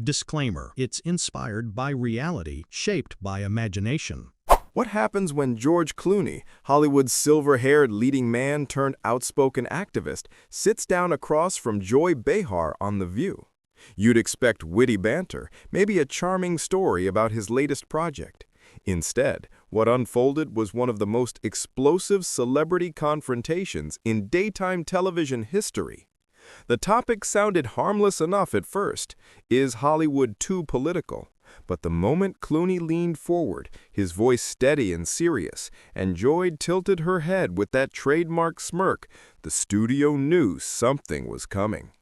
Disclaimer: it's inspired by reality, shaped by imagination. What happens when George Clooney, Hollywood's silver-haired leading man turned outspoken activist, sits down across from Joy Behar on The View? You'd expect witty banter, maybe a charming story about his latest project. Instead, what unfolded was one of the most explosive celebrity confrontations in daytime television history. The topic sounded harmless enough at first. Is Hollywood too political? But the moment Clooney leaned forward, his voice steady and serious, and Joy tilted her head with that trademark smirk, the studio knew something was coming.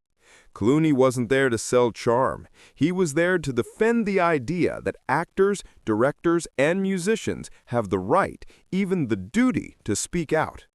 Clooney wasn't there to sell charm. He was there to defend the idea that actors, directors, and musicians have the right, even the duty, to speak out.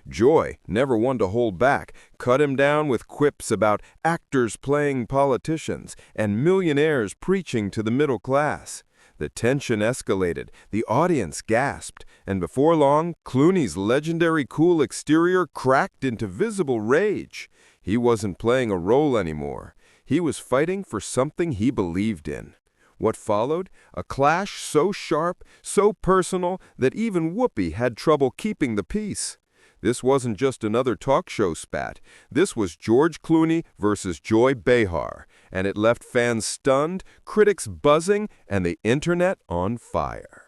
Joy, never one to hold back, cut him down with quips about actors playing politicians and millionaires preaching to the middle class. The tension escalated, the audience gasped, and before long, Clooney's legendary cool exterior cracked into visible rage. He wasn't playing a role anymore. He was fighting for something he believed in. What followed? A clash so sharp, so personal, that even Whoopi had trouble keeping the peace. This wasn't just another talk show spat. This was George Clooney versus Joy Behar, and it left fans stunned, critics buzzing, and the internet on fire.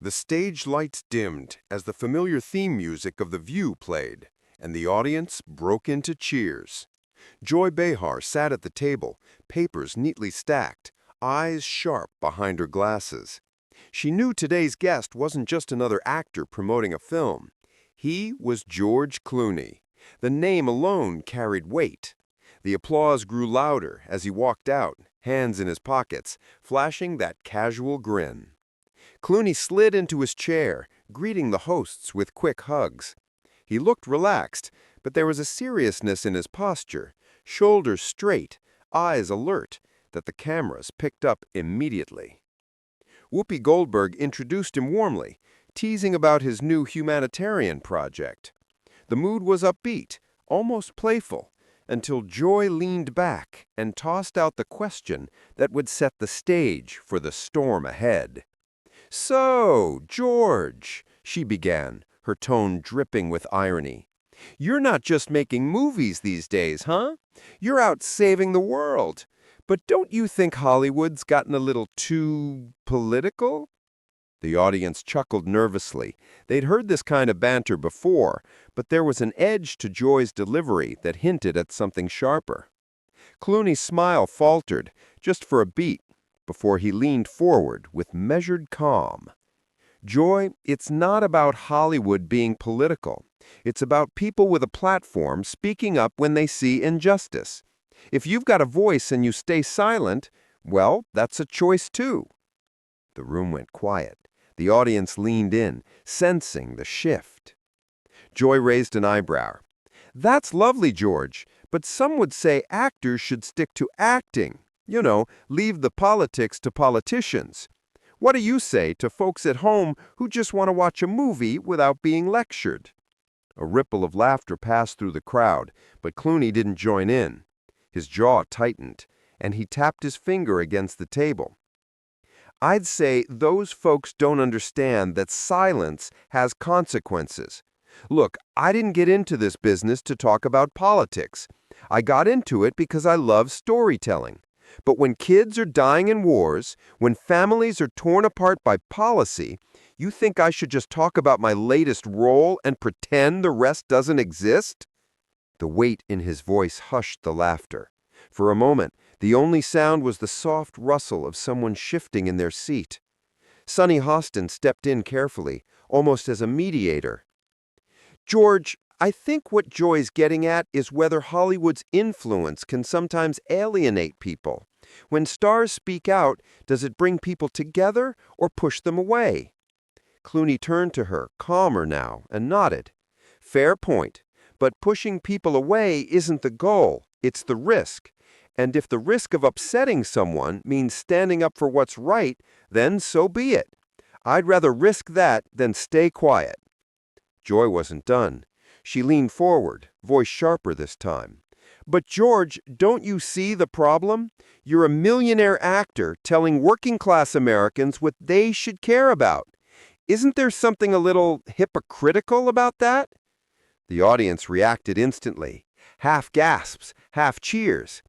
The stage lights dimmed as the familiar theme music of The View played, and the audience broke into cheers. Joy Behar sat at the table, papers neatly stacked, eyes sharp behind her glasses. She knew today's guest wasn't just another actor promoting a film. He was George Clooney. The name alone carried weight. The applause grew louder as he walked out, hands in his pockets, flashing that casual grin. Clooney slid into his chair, greeting the hosts with quick hugs. He looked relaxed, but there was a seriousness in his posture, shoulders straight, eyes alert, that the cameras picked up immediately. Whoopi Goldberg introduced him warmly, teasing about his new humanitarian project. The mood was upbeat, almost playful, until Joy leaned back and tossed out the question that would set the stage for the storm ahead. "So, George," she began, her tone dripping with irony, "you're not just making movies these days, huh? You're out saving the world. But don't you think Hollywood's gotten a little too political?" The audience chuckled nervously. They'd heard this kind of banter before, but there was an edge to Joy's delivery that hinted at something sharper. Clooney's smile faltered, just for a beat, before he leaned forward with measured calm. "Joy, it's not about Hollywood being political. It's about people with a platform speaking up when they see injustice. If you've got a voice and you stay silent, well, that's a choice too." The room went quiet. The audience leaned in, sensing the shift. Joy raised an eyebrow. "That's lovely, George, but some would say actors should stick to acting. You know, leave the politics to politicians. What do you say to folks at home who just want to watch a movie without being lectured?" A ripple of laughter passed through the crowd, but Clooney didn't join in. His jaw tightened, and he tapped his finger against the table. "I'd say those folks don't understand that silence has consequences. Look, I didn't get into this business to talk about politics. I got into it because I love storytelling. But when kids are dying in wars, when families are torn apart by policy, you think I should just talk about my latest role and pretend the rest doesn't exist?" The weight in his voice hushed the laughter. For a moment, the only sound was the soft rustle of someone shifting in their seat. Sonny Hostin stepped in carefully, almost as a mediator. "George, I think what Joy's getting at is whether Hollywood's influence can sometimes alienate people. When stars speak out, does it bring people together or push them away?" Clooney turned to her, calmer now, and nodded. "Fair point. But pushing people away isn't the goal, it's the risk. And if the risk of upsetting someone means standing up for what's right, then so be it. I'd rather risk that than stay quiet." Joy wasn't done. She leaned forward, voice sharper this time. But George, don't you see the problem? You're a millionaire actor telling working-class Americans what they should care about. Isn't there something a little hypocritical about that? The audience reacted instantly. Half gasps, half cheers.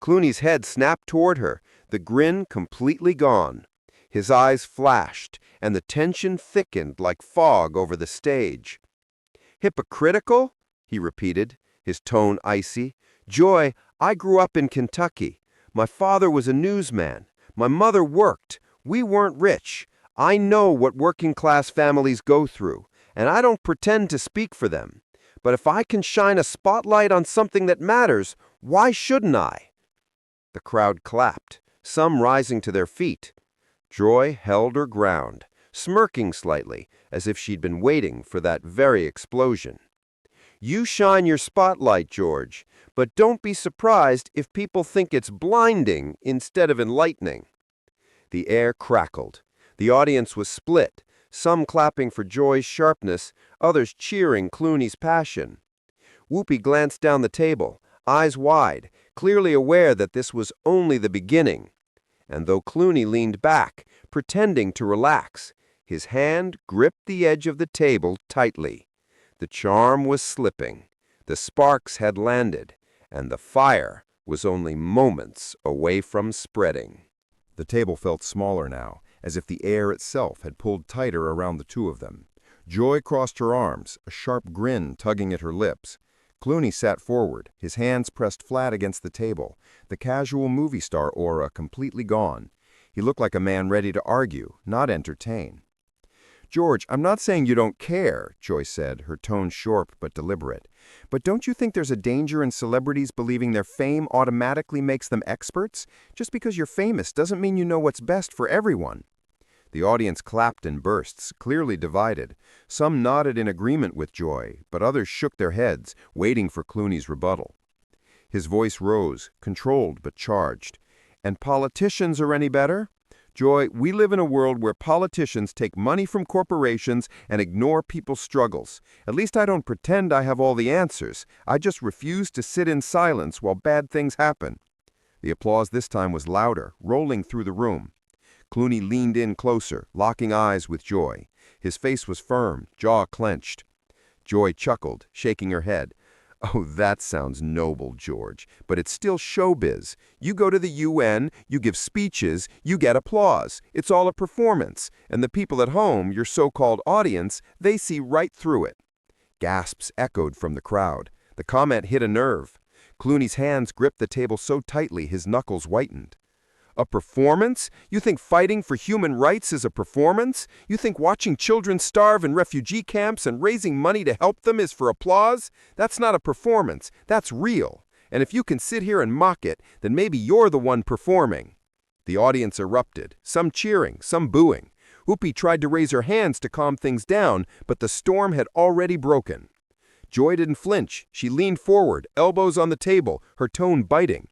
Clooney's head snapped toward her, the grin completely gone. His eyes flashed, and the tension thickened like fog over the stage. Hypocritical? He repeated, his tone icy. Joy, I grew up in Kentucky. My father was a newsman. My mother worked. We weren't rich. I know what working-class families go through, and I don't pretend to speak for them. But if I can shine a spotlight on something that matters, why shouldn't I? The crowd clapped, some rising to their feet. Joy held her ground, smirking slightly, as if she'd been waiting for that very explosion. You shine your spotlight, George, but don't be surprised if people think it's blinding instead of enlightening. The air crackled. The audience was split, some clapping for Joy's sharpness, others cheering Clooney's passion. Whoopi glanced down the table, eyes wide, clearly aware that this was only the beginning. And though Clooney leaned back, pretending to relax, his hand gripped the edge of the table tightly. The charm was slipping, the sparks had landed, and the fire was only moments away from spreading. The table felt smaller now, as if the air itself had pulled tighter around the two of them. Joy crossed her arms, a sharp grin tugging at her lips. Clooney sat forward, his hands pressed flat against the table, the casual movie star aura completely gone. He looked like a man ready to argue, not entertain. George, I'm not saying you don't care, Joy said, her tone short but deliberate. But don't you think there's a danger in celebrities believing their fame automatically makes them experts? Just because you're famous doesn't mean you know what's best for everyone. The audience clapped in bursts, clearly divided. Some nodded in agreement with Joy, but others shook their heads, waiting for Clooney's rebuttal. His voice rose, controlled but charged. And politicians are any better? Joy, we live in a world where politicians take money from corporations and ignore people's struggles. At least I don't pretend I have all the answers. I just refuse to sit in silence while bad things happen. The applause this time was louder, rolling through the room. Clooney leaned in closer, locking eyes with Joy. His face was firm, jaw clenched. Joy chuckled, shaking her head. Oh, that sounds noble, George, but it's still showbiz. You go to the UN, you give speeches, you get applause. It's all a performance, and the people at home, your so-called audience, they see right through it. Gasps echoed from the crowd. The comment hit a nerve. Clooney's hands gripped the table so tightly his knuckles whitened. A performance? You think fighting for human rights is a performance? You think watching children starve in refugee camps and raising money to help them is for applause? That's not a performance. That's real. And if you can sit here and mock it, then maybe you're the one performing. The audience erupted, some cheering, some booing. Whoopi tried to raise her hands to calm things down, but the storm had already broken. Joy didn't flinch. She leaned forward, elbows on the table, her tone biting.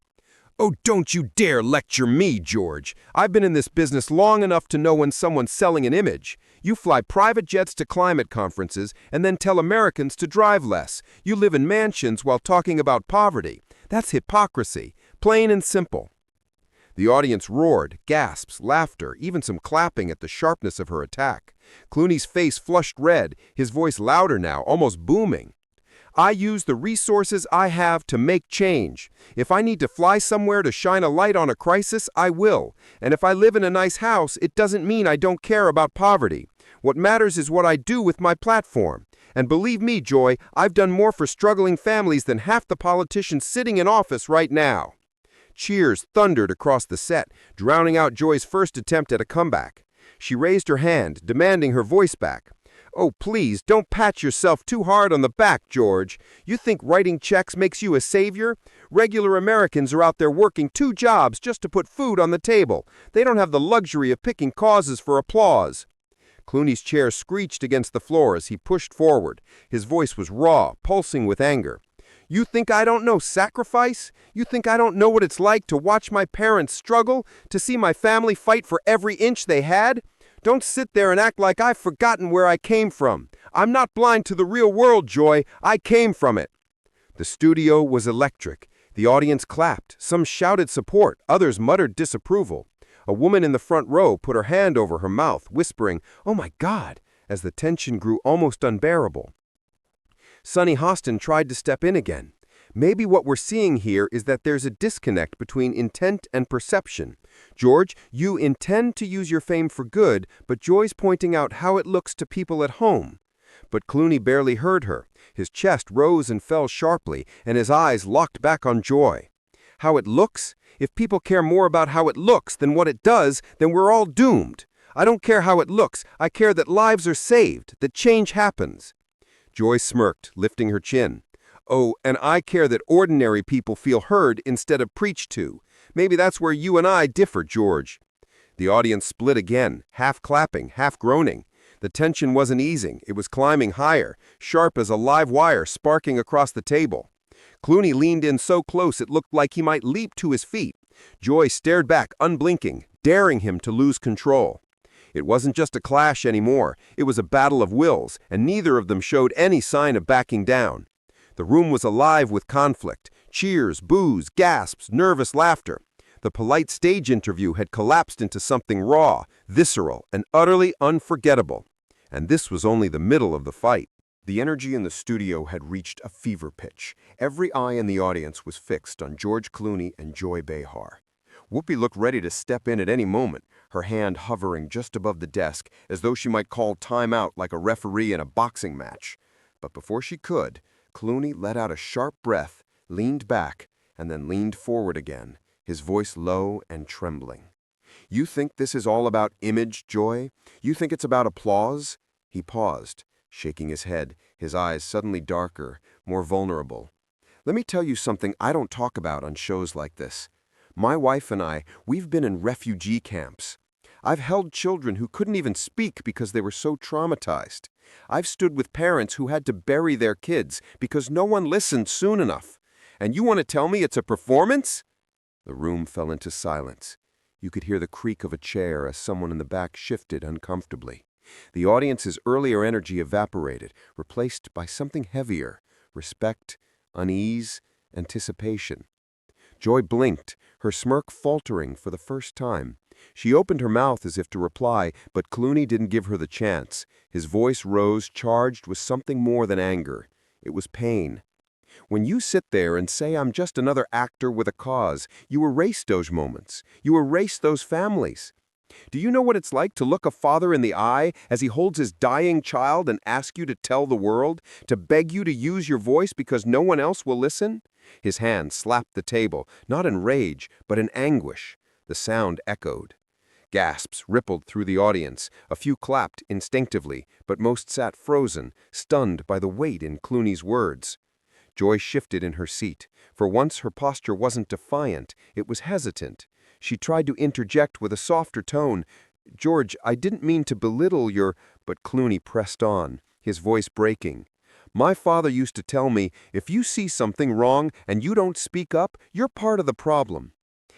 Oh, don't you dare lecture me, George. I've been in this business long enough to know when someone's selling an image. You fly private jets to climate conferences and then tell Americans to drive less. You live in mansions while talking about poverty. That's hypocrisy, plain and simple. The audience roared, gasps, laughter, even some clapping at the sharpness of her attack. Clooney's face flushed red, his voice louder now, almost booming. I use the resources I have to make change. If I need to fly somewhere to shine a light on a crisis, I will. And if I live in a nice house, it doesn't mean I don't care about poverty. What matters is what I do with my platform. And believe me, Joy, I've done more for struggling families than half the politicians sitting in office right now. Cheers thundered across the set, drowning out Joy's first attempt at a comeback. She raised her hand, demanding her voice back. Oh, please, don't pat yourself too hard on the back, George. You think writing checks makes you a savior? Regular Americans are out there working 2 jobs just to put food on the table. They don't have the luxury of picking causes for applause. Clooney's chair screeched against the floor as he pushed forward. His voice was raw, pulsing with anger. You think I don't know sacrifice? You think I don't know what it's like to watch my parents struggle, to see my family fight for every inch they had? Don't sit there and act like I've forgotten where I came from. I'm not blind to the real world, Joy. I came from it. The studio was electric. The audience clapped. Some shouted support, others muttered disapproval. A woman in the front row put her hand over her mouth, whispering, "Oh my God," as the tension grew almost unbearable. Sonny Hostin tried to step in again. Maybe what we're seeing here is that there's a disconnect between intent and perception. George, you intend to use your fame for good, but Joy's pointing out how it looks to people at home. But Clooney barely heard her. His chest rose and fell sharply, and his eyes locked back on Joy. How it looks? If people care more about how it looks than what it does, then we're all doomed. I don't care how it looks. I care that lives are saved, that change happens. Joy smirked, lifting her chin. Oh, and I care that ordinary people feel heard instead of preached to. Maybe that's where you and I differ, George. The audience split again, half clapping, half groaning. The tension wasn't easing. It was climbing higher, sharp as a live wire sparking across the table. Clooney leaned in so close it looked like he might leap to his feet. Joy stared back, unblinking, daring him to lose control. It wasn't just a clash anymore. It was a battle of wills, and neither of them showed any sign of backing down. The room was alive with conflict. Cheers, boos, gasps, nervous laughter. The polite stage interview had collapsed into something raw, visceral, and utterly unforgettable. And this was only the middle of the fight. The energy in the studio had reached a fever pitch. Every eye in the audience was fixed on George Clooney and Joy Behar. Whoopi looked ready to step in at any moment, her hand hovering just above the desk, as though she might call time out like a referee in a boxing match. But before she could, Clooney let out a sharp breath, leaned back, and then leaned forward again, his voice low and trembling. "You think this is all about image, Joy? You think it's about applause?" He paused, shaking his head, his eyes suddenly darker, more vulnerable. "Let me tell you something I don't talk about on shows like this. My wife and I, we've been in refugee camps. I've held children who couldn't even speak because they were so traumatized. I've stood with parents who had to bury their kids because no one listened soon enough. And you want to tell me it's a performance?" The room fell into silence. You could hear the creak of a chair as someone in the back shifted uncomfortably. The audience's earlier energy evaporated, replaced by something heavier: respect, unease, anticipation. Joy blinked, her smirk faltering for the first time. She opened her mouth as if to reply, but Clooney didn't give her the chance. His voice rose, charged with something more than anger. It was pain. "When you sit there and say I'm just another actor with a cause, you erase those moments. You erase those families. Do you know what it's like to look a father in the eye as he holds his dying child and ask you to tell the world, to beg you to use your voice because no one else will listen?" His hand slapped the table, not in rage, but in anguish. The sound echoed. Gasps rippled through the audience. A few clapped instinctively, but most sat frozen, stunned by the weight in Clooney's words. Joy shifted in her seat. For once her posture wasn't defiant, it was hesitant. She tried to interject with a softer tone. "George, I didn't mean to belittle your—" But Clooney pressed on, his voice breaking. "My father used to tell me, if you see something wrong and you don't speak up, you're part of the problem.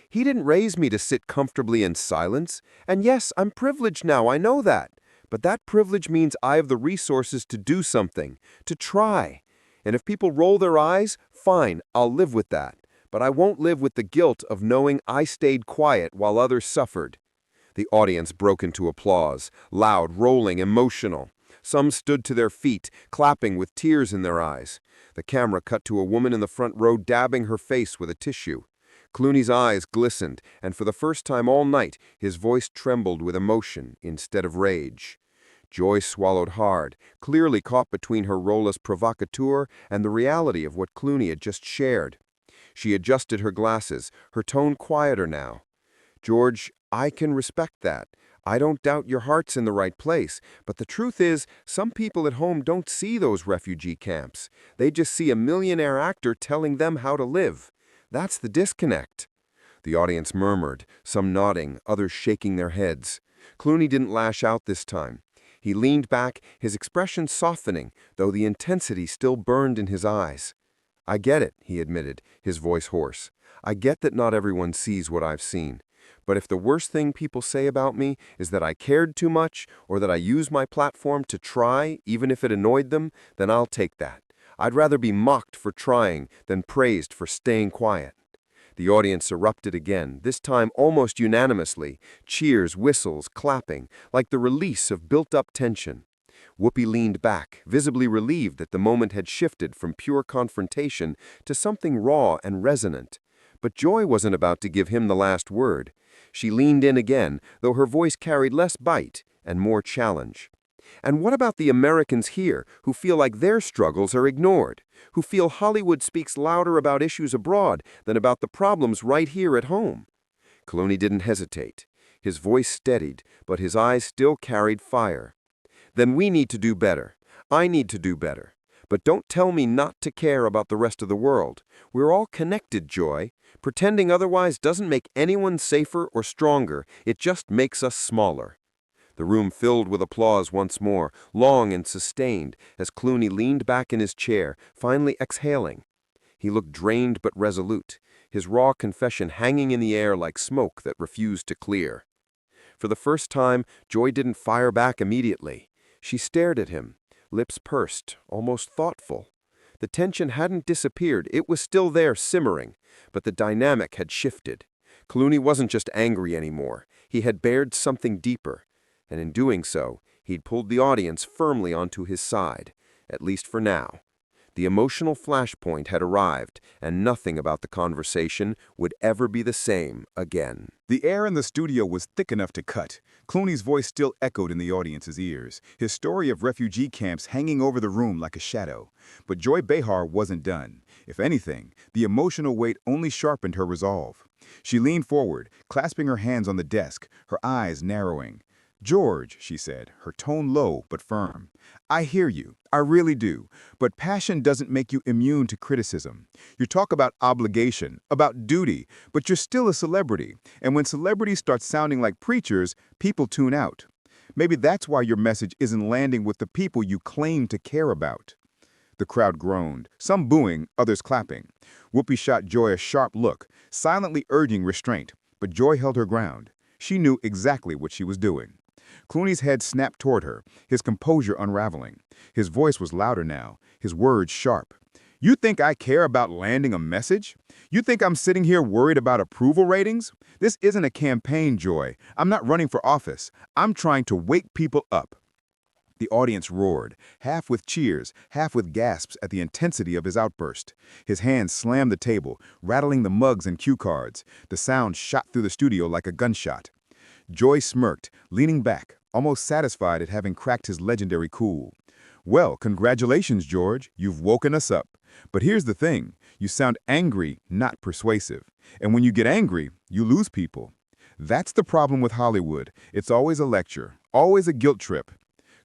He didn't raise me to sit comfortably in silence. And yes, I'm privileged now, I know that. But that privilege means I have the resources to do something, to try. And if people roll their eyes, fine, I'll live with that. But I won't live with the guilt of knowing I stayed quiet while others suffered." The audience broke into applause, loud, rolling, emotional. Some stood to their feet, clapping with tears in their eyes. The camera cut to a woman in the front row dabbing her face with a tissue. Clooney's eyes glistened, and for the first time all night, his voice trembled with emotion instead of rage. Joy swallowed hard, clearly caught between her role as provocateur and the reality of what Clooney had just shared. She adjusted her glasses, her tone quieter now. "George, I can respect that. I don't doubt your heart's in the right place, but the truth is, some people at home don't see those refugee camps. They just see a millionaire actor telling them how to live. That's the disconnect." The audience murmured, some nodding, others shaking their heads. Clooney didn't lash out this time. He leaned back, his expression softening, though the intensity still burned in his eyes. "I get it," he admitted, his voice hoarse. "I get that not everyone sees what I've seen. But if the worst thing people say about me is that I cared too much, or that I use my platform to try, even if it annoyed them, then I'll take that. I'd rather be mocked for trying than praised for staying quiet." The audience erupted again, this time almost unanimously, cheers, whistles, clapping, like the release of built-up tension. Whoopi leaned back, visibly relieved that the moment had shifted from pure confrontation to something raw and resonant. But Joy wasn't about to give him the last word. She leaned in again, though her voice carried less bite and more challenge. "And what about the Americans here who feel like their struggles are ignored, who feel Hollywood speaks louder about issues abroad than about the problems right here at home?" Clooney didn't hesitate. His voice steadied, but his eyes still carried fire. "Then we need to do better. I need to do better. But don't tell me not to care about the rest of the world. We're all connected, Joy. Pretending otherwise doesn't make anyone safer or stronger. It just makes us smaller." The room filled with applause once more, long and sustained, as Clooney leaned back in his chair, finally exhaling. He looked drained but resolute, his raw confession hanging in the air like smoke that refused to clear. For the first time, Joy didn't fire back immediately. She stared at him, lips pursed, almost thoughtful. The tension hadn't disappeared, it was still there simmering, but the dynamic had shifted. Clooney wasn't just angry anymore, he had bared something deeper. And in doing so, he'd pulled the audience firmly onto his side, at least for now. The emotional flashpoint had arrived, and nothing about the conversation would ever be the same again. The air in the studio was thick enough to cut. Clooney's voice still echoed in the audience's ears, his story of refugee camps hanging over the room like a shadow. But Joy Behar wasn't done. If anything, the emotional weight only sharpened her resolve. She leaned forward, clasping her hands on the desk, her eyes narrowing. "George," she said, her tone low but firm, "I hear you, I really do, but passion doesn't make you immune to criticism. You talk about obligation, about duty, but you're still a celebrity, and when celebrities start sounding like preachers, people tune out. Maybe that's why your message isn't landing with the people you claim to care about." The crowd groaned, some booing, others clapping. Whoopi shot Joy a sharp look, silently urging restraint, but Joy held her ground. She knew exactly what she was doing. Clooney's head snapped toward her, his composure unraveling. His voice was louder now, his words sharp. "You think I care about landing a message? You think I'm sitting here worried about approval ratings? This isn't a campaign, Joy. I'm not running for office. I'm trying to wake people up." The audience roared, half with cheers, half with gasps at the intensity of his outburst. His hands slammed the table, rattling the mugs and cue cards. The sound shot through the studio like a gunshot. Joy smirked, leaning back, almost satisfied at having cracked his legendary cool. "Well, congratulations, George. You've woken us up. But here's the thing. You sound angry, not persuasive. And when you get angry, you lose people. That's the problem with Hollywood. It's always a lecture, always a guilt trip."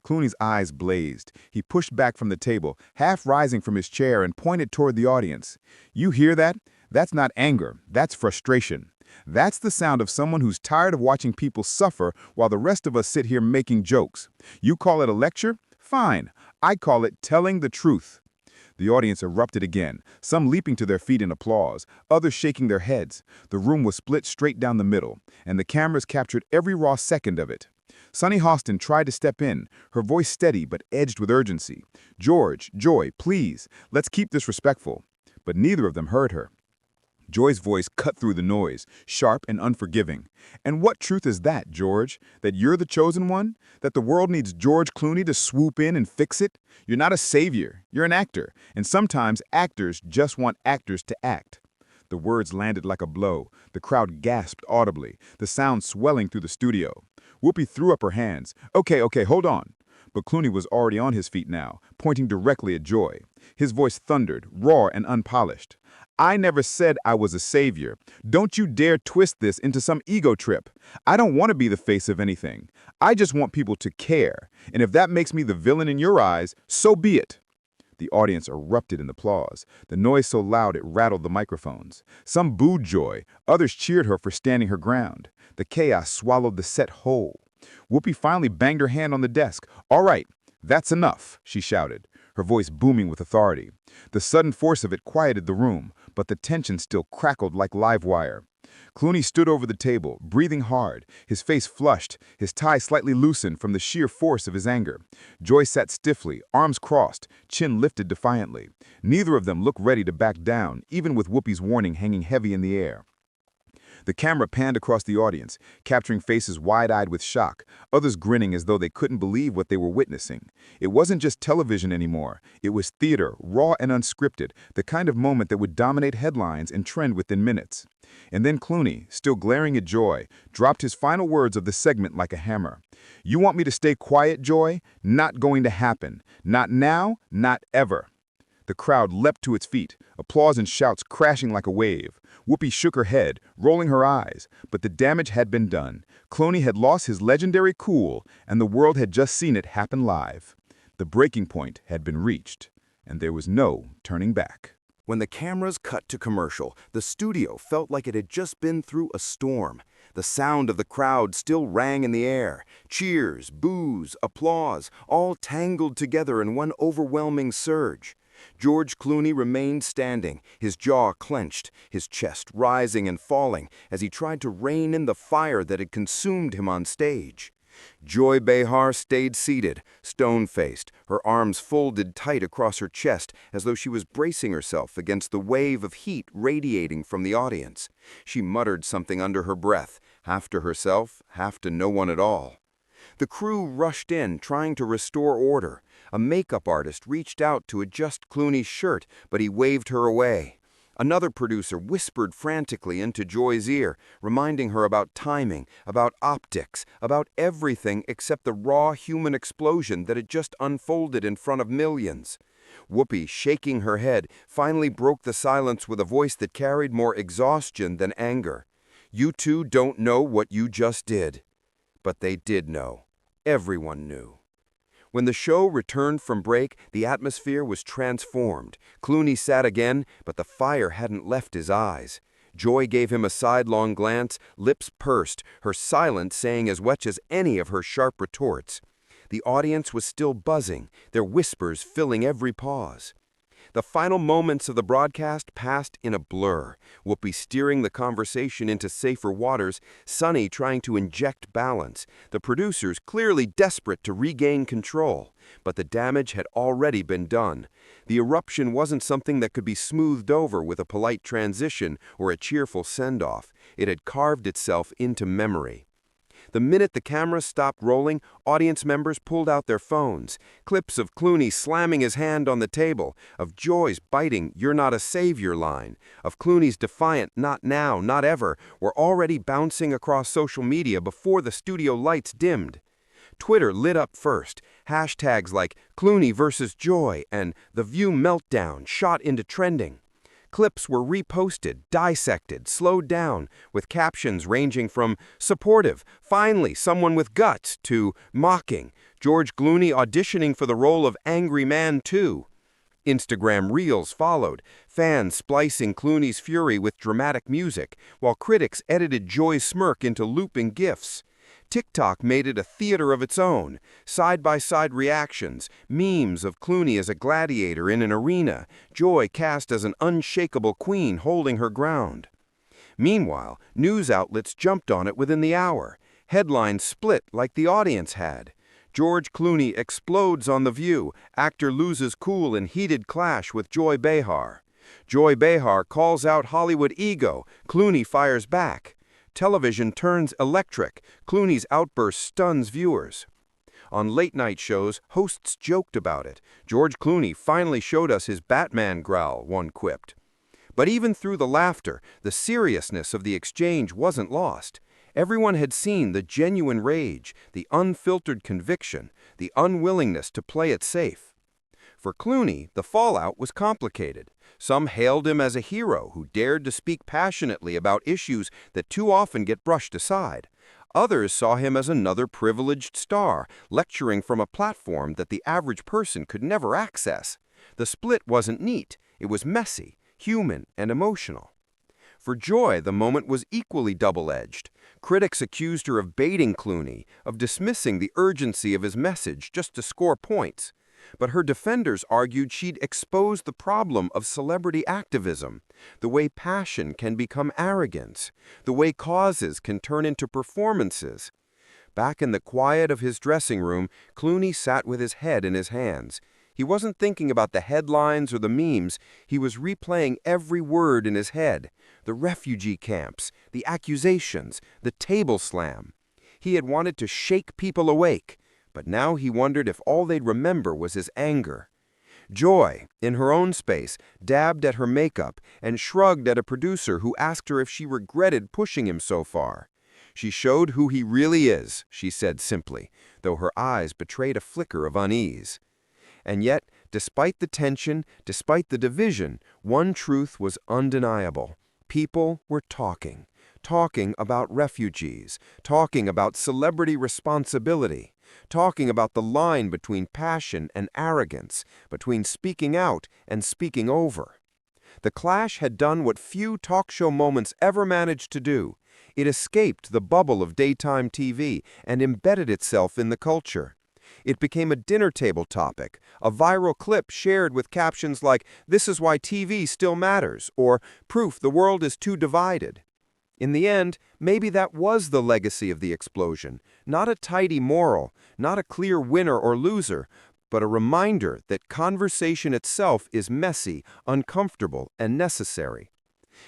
Clooney's eyes blazed. He pushed back from the table, half rising from his chair, and pointed toward the audience. "You hear that? That's not anger. That's frustration. That's the sound of someone who's tired of watching people suffer while the rest of us sit here making jokes. You call it a lecture? Fine. I call it telling the truth." The audience erupted again, some leaping to their feet in applause, others shaking their heads. The room was split straight down the middle, and the cameras captured every raw second of it. Sunny Hostin tried to step in, her voice steady but edged with urgency. "George, Joy, please, let's keep this respectful." But neither of them heard her. Joy's voice cut through the noise, sharp and unforgiving. "And what truth is that, George? That you're the chosen one? That the world needs George Clooney to swoop in and fix it? You're not a savior, you're an actor, and sometimes actors just want actors to act." The words landed like a blow. The crowd gasped audibly, the sound swelling through the studio. Whoopi threw up her hands. Okay, hold on." But Clooney was already on his feet now, pointing directly at Joy. His voice thundered, raw and unpolished. "I never said I was a savior. Don't you dare twist this into some ego trip. I don't want to be the face of anything. I just want people to care. And if that makes me the villain in your eyes, so be it." The audience erupted in applause, the noise so loud it rattled the microphones. Some booed Joy, others cheered her for standing her ground. The chaos swallowed the set whole. Whoopi finally banged her hand on the desk. "All right, that's enough," she shouted, her voice booming with authority. The sudden force of it quieted the room, but the tension still crackled like live wire. Clooney stood over the table, breathing hard, his face flushed, his tie slightly loosened from the sheer force of his anger. Joy sat stiffly, arms crossed, chin lifted defiantly. Neither of them looked ready to back down, even with Whoopi's warning hanging heavy in the air. The camera panned across the audience, capturing faces wide-eyed with shock, others grinning as though they couldn't believe what they were witnessing. It wasn't just television anymore. It was theater, raw and unscripted, the kind of moment that would dominate headlines and trend within minutes. And then Clooney, still glaring at Joy, dropped his final words of the segment like a hammer. "You want me to stay quiet, Joy? Not going to happen. Not now, not ever." The crowd leapt to its feet, applause and shouts crashing like a wave. Whoopi shook her head, rolling her eyes, but the damage had been done. Clooney had lost his legendary cool, and the world had just seen it happen live. The breaking point had been reached, and there was no turning back. When the cameras cut to commercial, the studio felt like it had just been through a storm. The sound of the crowd still rang in the air. Cheers, boos, applause, all tangled together in one overwhelming surge. George Clooney remained standing, his jaw clenched, his chest rising and falling as he tried to rein in the fire that had consumed him on stage. Joy Behar stayed seated, stone-faced, her arms folded tight across her chest as though she was bracing herself against the wave of heat radiating from the audience. She muttered something under her breath, half to herself, half to no one at all. The crew rushed in, trying to restore order. A makeup artist reached out to adjust Clooney's shirt, but he waved her away. Another producer whispered frantically into Joy's ear, reminding her about timing, about optics, about everything except the raw human explosion that had just unfolded in front of millions. Whoopi, shaking her head, finally broke the silence with a voice that carried more exhaustion than anger. "You two don't know what you just did." But they did know. Everyone knew. When the show returned from break, the atmosphere was transformed. Clooney sat again, but the fire hadn't left his eyes. Joy gave him a sidelong glance, lips pursed, her silence saying as much as any of her sharp retorts. The audience was still buzzing, their whispers filling every pause. The final moments of the broadcast passed in a blur, Whoopi steering the conversation into safer waters, Sonny trying to inject balance, the producers clearly desperate to regain control. But the damage had already been done. The eruption wasn't something that could be smoothed over with a polite transition or a cheerful send-off. It had carved itself into memory. The minute the camera stopped rolling, audience members pulled out their phones. Clips of Clooney slamming his hand on the table, of Joy's biting "You're not a savior" line, of Clooney's defiant "Not now, not ever" were already bouncing across social media before the studio lights dimmed. Twitter lit up first. Hashtags like "Clooney versus Joy" and "The View Meltdown" shot into trending. Clips were reposted, dissected, slowed down, with captions ranging from "supportive, finally someone with guts" to "mocking, George Clooney auditioning for the role of Angry Man 2." Instagram Reels followed, fans splicing Clooney's fury with dramatic music, while critics edited Joy's smirk into looping GIFs. TikTok made it a theater of its own, side-by-side reactions, memes of Clooney as a gladiator in an arena, Joy cast as an unshakable queen holding her ground. Meanwhile, news outlets jumped on it within the hour. Headlines split like the audience had. George Clooney explodes on The View, actor loses cool in heated clash with Joy Behar. Joy Behar calls out Hollywood ego, Clooney fires back. Television turns electric. Clooney's outburst stuns viewers. On late-night shows, hosts joked about it. George Clooney finally showed us his Batman growl, one quipped. But even through the laughter, the seriousness of the exchange wasn't lost. Everyone had seen the genuine rage, the unfiltered conviction, the unwillingness to play it safe. For Clooney, the fallout was complicated. Some hailed him as a hero who dared to speak passionately about issues that too often get brushed aside. Others saw him as another privileged star, lecturing from a platform that the average person could never access. The split wasn't neat. It was messy, human, and emotional. For Joy, the moment was equally double-edged. Critics accused her of baiting Clooney, of dismissing the urgency of his message just to score points. But her defenders argued she'd exposed the problem of celebrity activism, the way passion can become arrogance, the way causes can turn into performances. Back in the quiet of his dressing room, Clooney sat with his head in his hands. He wasn't thinking about the headlines or the memes. He was replaying every word in his head. The refugee camps, the accusations, the table slam. He had wanted to shake people awake, but now he wondered if all they'd remember was his anger. Joy, in her own space, dabbed at her makeup and shrugged at a producer who asked her if she regretted pushing him so far. She showed who he really is, she said simply, though her eyes betrayed a flicker of unease. And yet, despite the tension, despite the division, one truth was undeniable. People were talking about refugees, talking about celebrity responsibility, talking about the line between passion and arrogance, between speaking out and speaking over. The clash had done what few talk show moments ever managed to do. It escaped the bubble of daytime TV and embedded itself in the culture. It became a dinner table topic, a viral clip shared with captions like, "This is why TV still matters," or "Proof the world is too divided." In the end, maybe that was the legacy of the explosion, not a tidy moral, not a clear winner or loser, but a reminder that conversation itself is messy, uncomfortable, and necessary.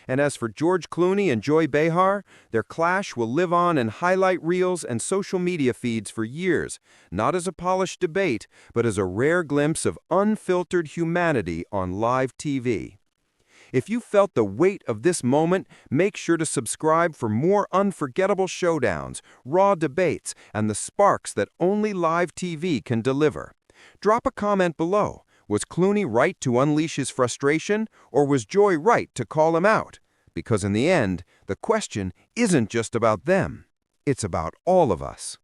And as for George Clooney and Joy Behar, their clash will live on in highlight reels and social media feeds for years, not as a polished debate, but as a rare glimpse of unfiltered humanity on live TV. If you felt the weight of this moment, make sure to subscribe for more unforgettable showdowns, raw debates, and the sparks that only live TV can deliver. Drop a comment below. Was Clooney right to unleash his frustration, or was Joy right to call him out? Because in the end, the question isn't just about them. It's about all of us.